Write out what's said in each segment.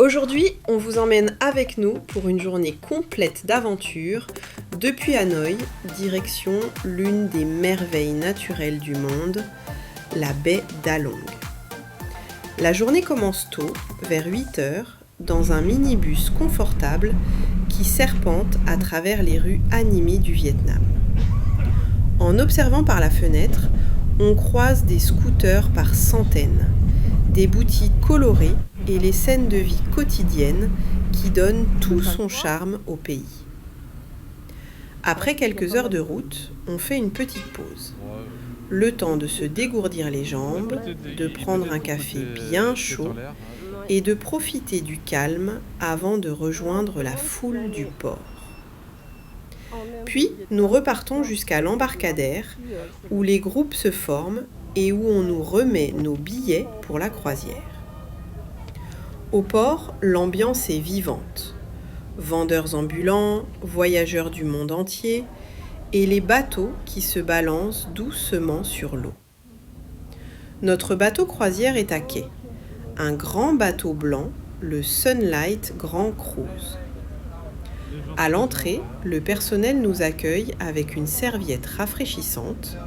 Aujourd'hui, on vous emmène avec nous pour une journée complète d'aventures depuis Hanoï, direction l'une des merveilles naturelles du monde, la baie d'Along. La journée commence tôt, vers 8 heures, dans un minibus confortable qui serpente à travers les rues animées du Vietnam. En observant par la fenêtre, on croise des scooters par centaines, des boutiques colorées et les scènes de vie quotidiennes qui donnent tout son charme au pays. Après quelques heures de route, on fait une petite pause. Le temps de se dégourdir les jambes, de prendre un café bien chaud et de profiter du calme avant de rejoindre la foule du port. Puis, nous repartons jusqu'à l'embarcadère où les groupes se forment et où on nous remet nos billets pour la croisière. Au port, l'ambiance est vivante. Vendeurs ambulants, voyageurs du monde entier et les bateaux qui se balancent doucement sur l'eau. Notre bateau croisière est à quai. Un grand bateau blanc, le Sunlight Grand Cruise. À l'entrée, le personnel nous accueille avec une serviette rafraîchissante,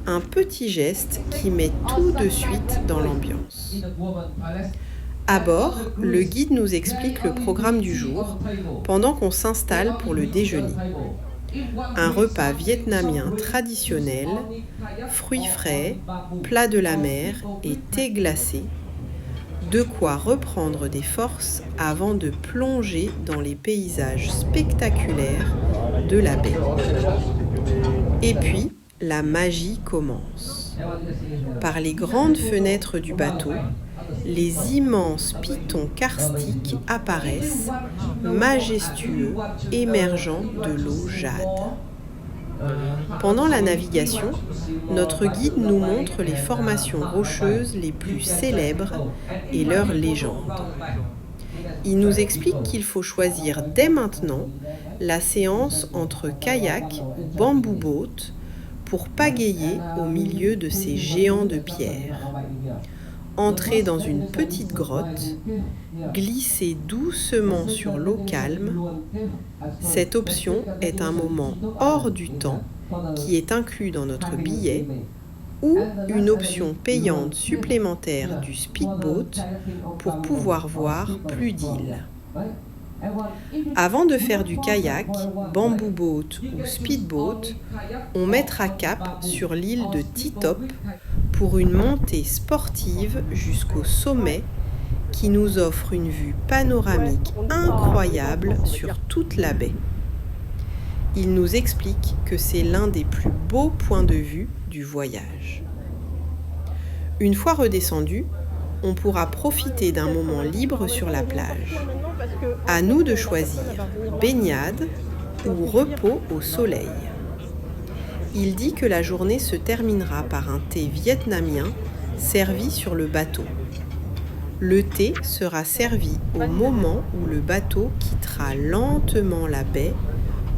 un petit geste qui met tout de suite dans l'ambiance. À bord, le guide nous explique le programme du jour pendant qu'on s'installe pour le déjeuner. Un repas vietnamien traditionnel, fruits frais, plats de la mer et thé glacé. De quoi reprendre des forces avant de plonger dans les paysages spectaculaires de la baie. Et puis, la magie commence. Par les grandes fenêtres du bateau, les immenses pitons karstiques apparaissent, majestueux, émergeant de l'eau jade. Pendant la navigation, notre guide nous montre les formations rocheuses les plus célèbres et leurs légendes. Il nous explique qu'il faut choisir dès maintenant la séance entre kayak ou bamboo boat pour pagayer au milieu de ces géants de pierre. Entrer dans une petite grotte, glisser doucement sur l'eau calme. Cette option est un moment hors du temps qui est inclus dans notre billet ou une option payante supplémentaire du speedboat pour pouvoir voir plus d'îles. Avant de faire du kayak, bamboo boat ou speedboat, on mettra cap sur l'île de Ti Top pour une montée sportive jusqu'au sommet qui nous offre une vue panoramique incroyable sur toute la baie. Il nous explique que c'est l'un des plus beaux points de vue du voyage. Une fois redescendu, on pourra profiter d'un moment libre sur la plage. À nous de choisir baignade ou repos au soleil. Il dit que la journée se terminera par un thé vietnamien servi sur le bateau. Le thé sera servi au moment où le bateau quittera lentement la baie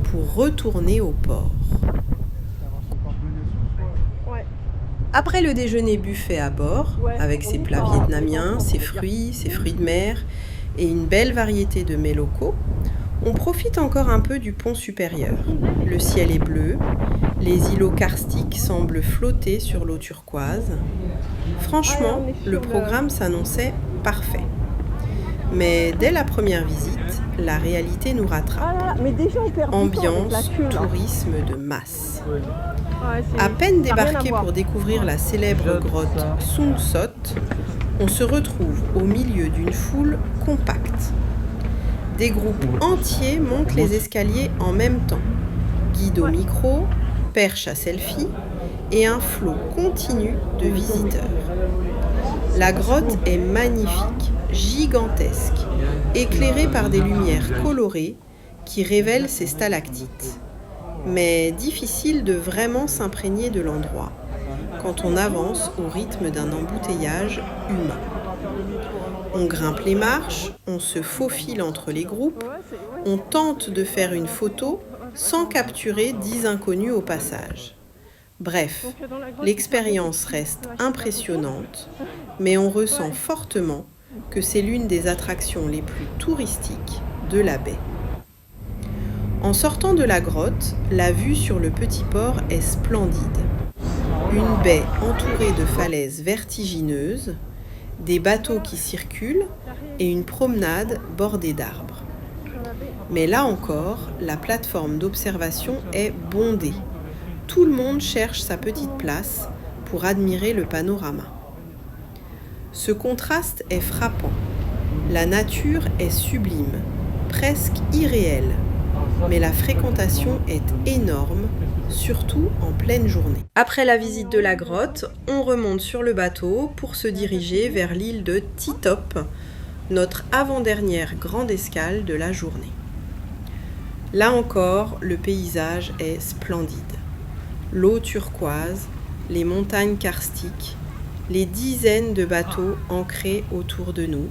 pour retourner au port. Après le déjeuner buffet à bord, avec ses plats vietnamiens, ses fruits de mer et une belle variété de mets locaux, on profite encore un peu du pont supérieur. Le ciel est bleu, les îlots karstiques semblent flotter sur l'eau turquoise. Franchement, le programme s'annonçait parfait. Mais dès la première visite, la réalité nous rattrape. Ambiance, tourisme de masse. À peine débarqué pour découvrir la célèbre grotte Sung Sot, on se retrouve au milieu d'une foule compacte. Des groupes entiers montent les escaliers en même temps. Guide au micro, perche à selfie et un flot continu de visiteurs. La grotte est magnifique, gigantesque, éclairée par des lumières colorées qui révèlent ses stalactites. Mais difficile de vraiment s'imprégner de l'endroit quand on avance au rythme d'un embouteillage humain. On grimpe les marches, on se faufile entre les groupes, on tente de faire une photo sans capturer 10 inconnus au passage. Bref, l'expérience reste impressionnante, mais on ressent fortement que c'est l'une des attractions les plus touristiques de la baie. En sortant de la grotte, la vue sur le petit port est splendide. Une baie entourée de falaises vertigineuses, des bateaux qui circulent et une promenade bordée d'arbres. Mais là encore, la plateforme d'observation est bondée. Tout le monde cherche sa petite place pour admirer le panorama. Ce contraste est frappant. La nature est sublime, presque irréelle, mais la fréquentation est énorme, surtout en pleine journée. Après la visite de la grotte, on remonte sur le bateau pour se diriger vers l'île de Titop, notre avant-dernière grande escale de la journée. Là encore, le paysage est splendide. L'eau turquoise, les montagnes karstiques, les dizaines de bateaux ancrés autour de nous.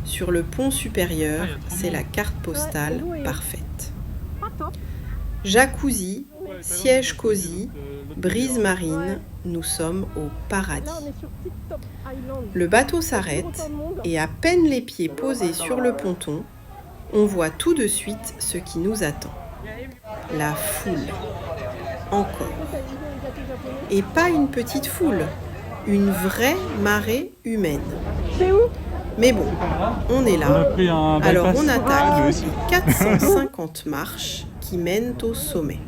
Sur le pont supérieur, c'est la carte postale parfaite. Jacuzzi, siège cosy, brise marine, nous sommes au paradis. Le bateau s'arrête et à peine les pieds posés sur le ponton, on voit tout de suite ce qui nous attend. La foule. Encore. Et pas une petite foule, une vraie marée humaine. Mais bon, on est là, alors on attaque les 450 marches qui mènent au sommet.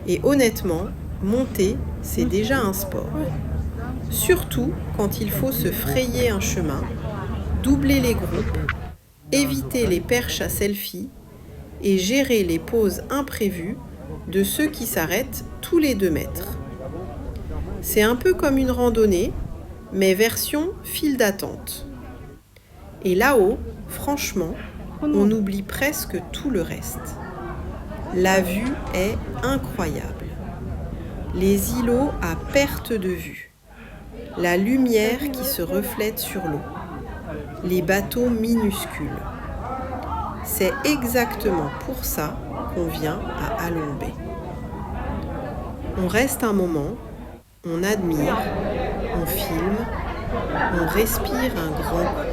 Et honnêtement, monter, c'est déjà un sport. Surtout quand il faut se frayer un chemin, doubler les groupes, éviter les perches à selfie et gérer les pauses imprévues de ceux qui s'arrêtent tous les 2 mètres. C'est un peu comme une randonnée, mais version file d'attente. Et là-haut, franchement, on oublie presque tout le reste. La vue est incroyable. Les îlots à perte de vue. La lumière qui se reflète sur l'eau. Les bateaux minuscules. C'est exactement pour ça qu'on vient à Halong Bay. On reste un moment, on admire, on filme, on respire un grand coup.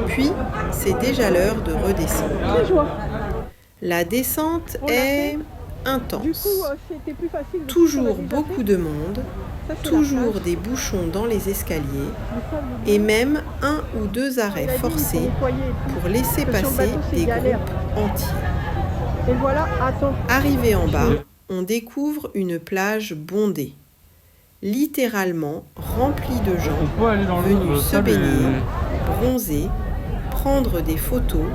Puis, c'est déjà l'heure de redescendre. La descente est intense. Toujours beaucoup de monde, toujours des bouchons dans les escaliers et même 1 ou 2 arrêts forcés pour laisser passer des groupes entiers. Arrivé en bas, on découvre une plage bondée, littéralement remplie de gens venus se baigner, bronzer, prendre des photos,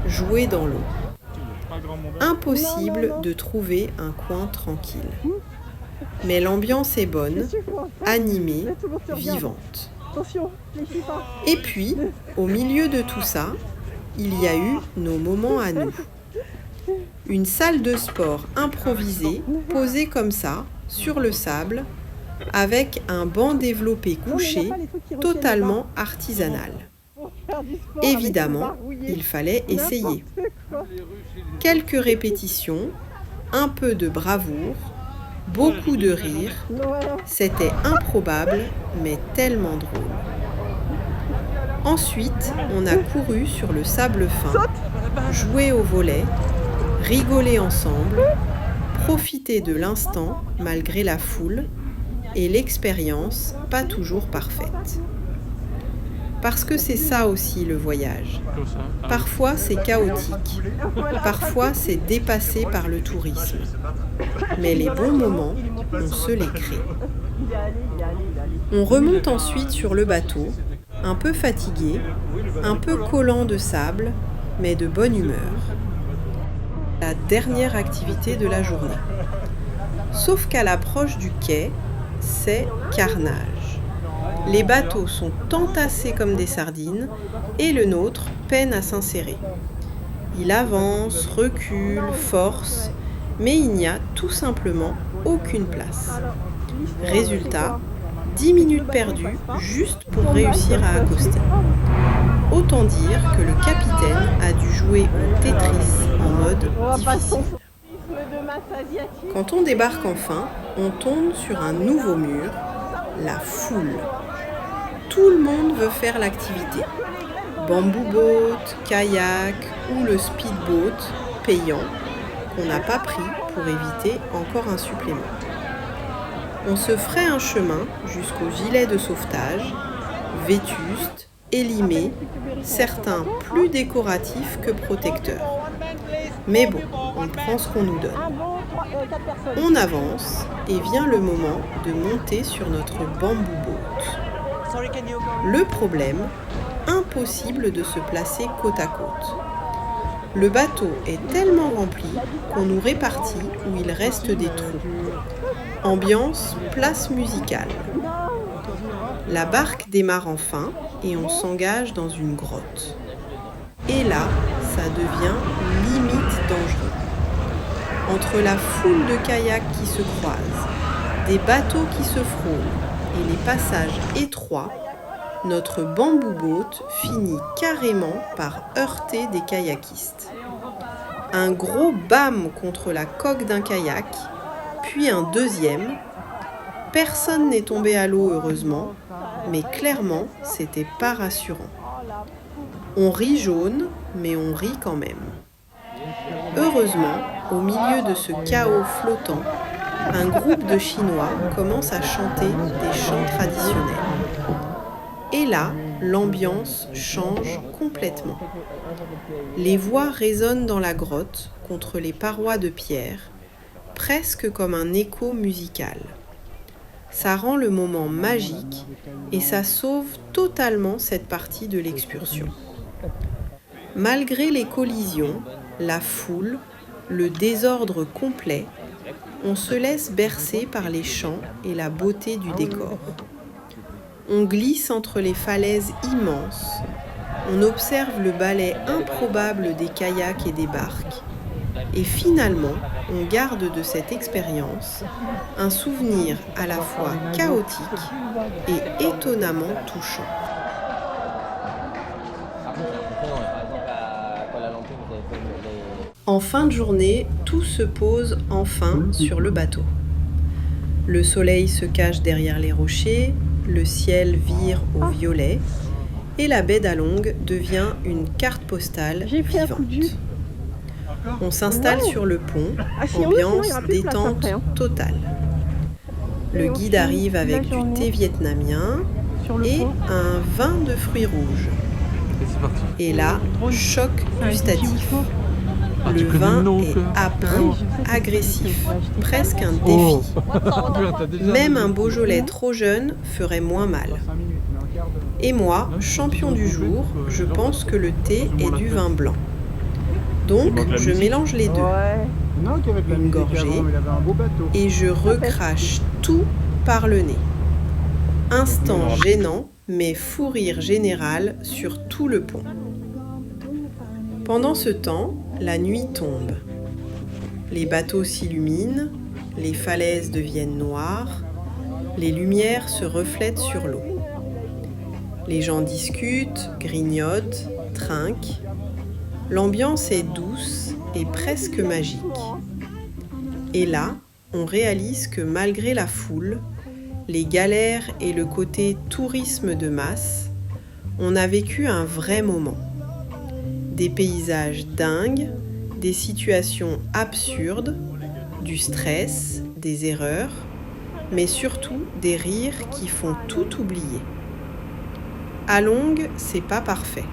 jouer dans l'eau. Impossible de trouver un coin tranquille. Mais l'ambiance est bonne, animée, vivante. Et puis, au milieu de tout ça, il y a eu nos moments à nous. Une salle de sport improvisée, posée comme ça, sur le sable, avec un banc développé couché, totalement artisanal. Évidemment, il fallait essayer. Quelques répétitions, un peu de bravoure, beaucoup de rire. C'était improbable, mais tellement drôle. Ensuite, on a couru sur le sable fin, joué au volley, rigolé ensemble, profité de l'instant malgré la foule et l'expérience pas toujours parfaite. Parce que c'est ça aussi le voyage. Parfois c'est chaotique, parfois c'est dépassé par le tourisme. Mais les bons moments, on se les crée. On remonte ensuite sur le bateau, un peu fatigué, un peu collant de sable, mais de bonne humeur. La dernière activité de la journée. Sauf qu'à l'approche du quai, c'est carnage. Les bateaux sont entassés comme des sardines et le nôtre peine à s'insérer. Il avance, recule, force, mais il n'y a tout simplement aucune place. Résultat, 10 minutes perdues juste pour réussir à accoster. Autant dire que le capitaine a dû jouer au Tetris en mode difficile. Quand on débarque enfin, on tombe sur un nouveau mur, la foule. Tout le monde veut faire l'activité. Bamboo boat, kayak ou le speedboat payant qu'on n'a pas pris pour éviter encore un supplément. On se ferait un chemin jusqu'au gilet de sauvetage, vétustes, élimés, certains plus décoratifs que protecteurs. Mais bon, on prend ce qu'on nous donne. On avance et vient le moment de monter sur notre bamboo boat. Le problème, impossible de se placer côte à côte. Le bateau est tellement rempli qu'on nous répartit où il reste des trous. Ambiance place musicale. La barque démarre enfin et on s'engage dans une grotte. Et là, ça devient limite dangereux. Entre la foule de kayaks qui se croisent, des bateaux qui se frôlent et les passages étroits, notre bamboo boat finit carrément par heurter des kayakistes. Un gros bam contre la coque d'un kayak, puis un deuxième. Personne n'est tombé à l'eau heureusement, mais clairement, c'était pas rassurant. On rit jaune, mais on rit quand même. Heureusement, au milieu de ce chaos flottant, un groupe de Chinois commence à chanter des chants traditionnels. Et là, l'ambiance change complètement. Les voix résonnent dans la grotte contre les parois de pierre, presque comme un écho musical. Ça rend le moment magique et ça sauve totalement cette partie de l'excursion. Malgré les collisions, la foule, le désordre complet, on se laisse bercer par les chants et la beauté du décor. On glisse entre les falaises immenses, on observe le ballet improbable des kayaks et des barques, et finalement, on garde de cette expérience un souvenir à la fois chaotique et étonnamment touchant. En fin de journée, tout se pose enfin sur le bateau. Le soleil se cache derrière les rochers, le ciel vire au violet et la baie d'Along devient une carte postale vivante. On s'installe sur le pont, ambiance détente totale. Le guide arrive avec du thé vietnamien et un vin de fruits rouges. Et là, choc gustatif. Le vin est âpre, agressif, presque un défi. Même un Beaujolais trop jeune ferait moins mal. Et moi, champion du jour, je pense que le thé est du vin blanc. Donc, je mélange les deux. Une gorgée, et je recrache tout par le nez. Instant gênant, mais fou rire général sur tout le pont. Pendant ce temps, la nuit tombe. Les bateaux s'illuminent, les falaises deviennent noires, les lumières se reflètent sur l'eau. Les gens discutent, grignotent, trinquent. L'ambiance est douce et presque magique. Et là, on réalise que malgré la foule, les galères et le côté tourisme de masse, on a vécu un vrai moment. Des paysages dingues, des situations absurdes, du stress, des erreurs, mais surtout des rires qui font tout oublier. Along, c'est pas parfait,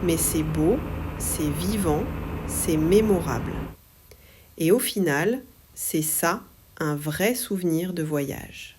mais c'est beau, c'est vivant, c'est mémorable. Et au final, c'est ça, un vrai souvenir de voyage.